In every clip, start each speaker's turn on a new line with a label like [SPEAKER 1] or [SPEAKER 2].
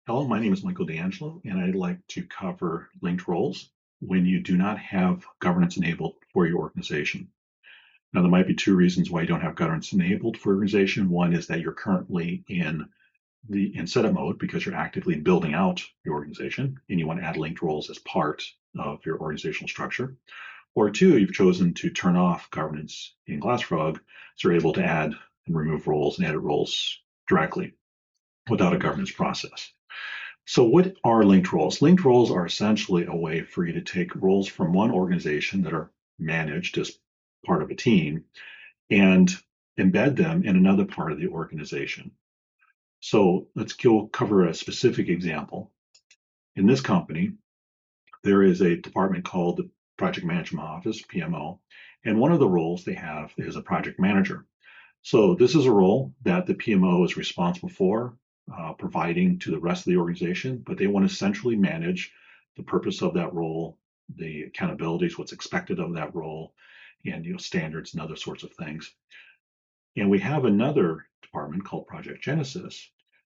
[SPEAKER 1] Hello, my name is Michael DeAngelo, and I'd like to cover linked roles when you do not have governance enabled for your organization. Now, there might be two reasons why you don't have governance enabled for your organization. One is that you're currently in setup mode because you're actively building out your organization and you want to add linked roles as part of your organizational structure. Or two, you've chosen to turn off governance in GlassFrog, so you're able to add and remove roles and edit roles directly without a governance process. So what are linked roles? Linked roles are essentially a way for you to take roles from one organization that are managed as part of a team and embed them in another part of the organization. So let's go cover a specific example. In this company, there is a department called the Project Management Office, PMO, and one of the roles they have is a project manager. So this is a role that the PMO is responsible for providing to the rest of the organization, but they want to centrally manage the purpose of that role, the accountabilities, what's expected of that role, and standards and other sorts of things. And we have another department called Project Genesis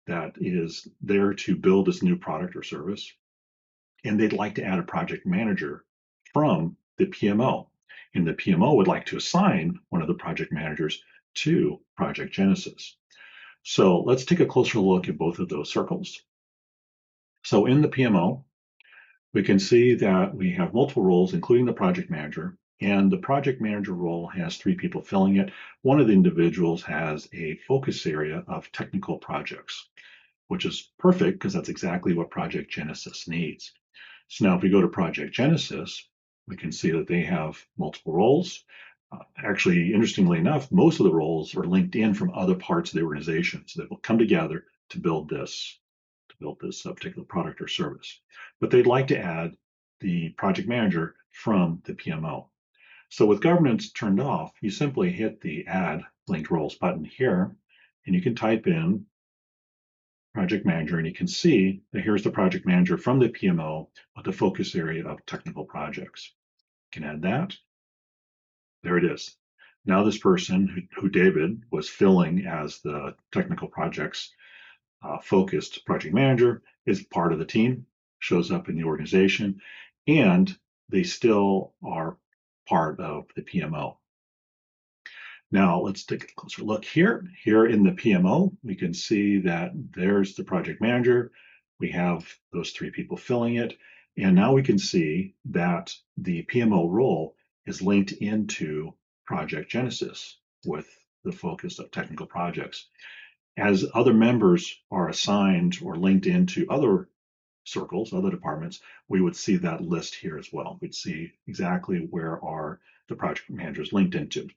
[SPEAKER 1] that is there to build this new product or service, and they'd like to add a project manager from the PMO. And the PMO would like to assign one of the project managers to Project Genesis. So let's take a closer look at both of those circles. So in the PMO, we can see that we have multiple roles, including the project manager, and the project manager role has three people filling it. One of the individuals has a focus area of technical projects, which is perfect because that's exactly what Project Genesis needs. So now if we go to Project Genesis, we can see that they have multiple roles. Actually, interestingly enough, most of the roles are linked in from other parts of the organization. So they will come together to build this particular product or service. But they'd like to add the project manager from the PMO. So with governance turned off, you simply hit the Add Linked Roles button here, and you can type in project manager, and you can see that here's the project manager from the PMO with the focus area of technical projects. You can add that. There it is. Now this person who David was filling as the technical projects focused project manager is part of the team, shows up in the organization, and they still are part of the PMO. Now let's take a closer look here. Here in the PMO, we can see that there's the project manager. We have those three people filling it. And now we can see that the PMO role is linked into Project Genesis with the focus of technical projects. As other members are assigned or linked into other circles, other departments, we would see that list here as well. We'd see exactly where are the project managers linked into.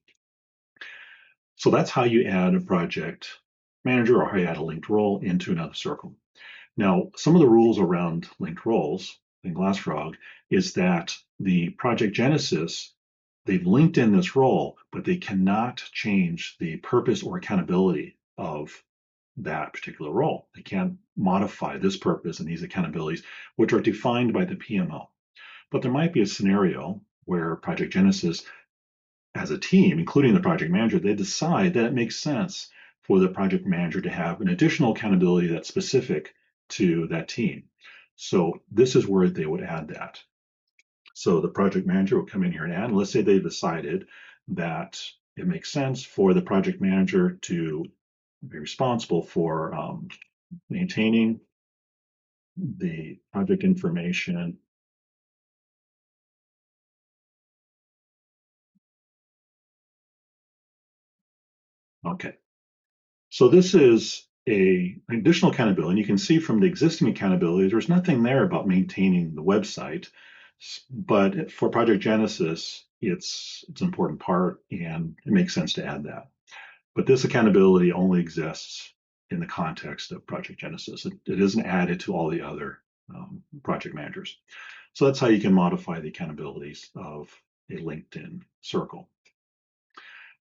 [SPEAKER 1] So that's how you add a project manager or how you add a linked role into another circle. Now, some of the rules around linked roles in GlassFrog is that the project Genesis, they've linked in this role, but they cannot change the purpose or accountability of that particular role. They can't modify this purpose and these accountabilities, which are defined by the PMO. But there might be a scenario where Project Genesis as a team, including the project manager, they decide that it makes sense for the project manager to have an additional accountability that's specific to that team. So this is where they would add that. So the project manager will come in here and add, and let's say they've decided that it makes sense for the project manager to be responsible for maintaining the project information. Okay, so this is an additional accountability. And you can see from the existing accountabilities, there's nothing there about maintaining the website. But for Project Genesis, it's an important part and it makes sense to add that. But this accountability only exists in the context of Project Genesis. It isn't added to all the other project managers. So that's how you can modify the accountabilities of a LinkedIn circle.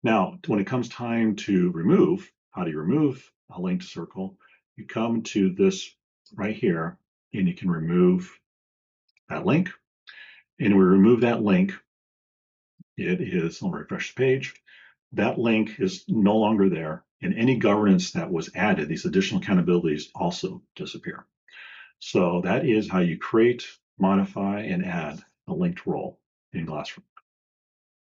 [SPEAKER 1] Now, when it comes time to remove, how do you remove a linked circle? You come to this right here, and you can remove that link. And we remove that link. It is, I'll refresh the page. That link is no longer there, and any governance that was added, these additional accountabilities also disappear. So that is how you create, modify, and add a linked role in GlassFrog.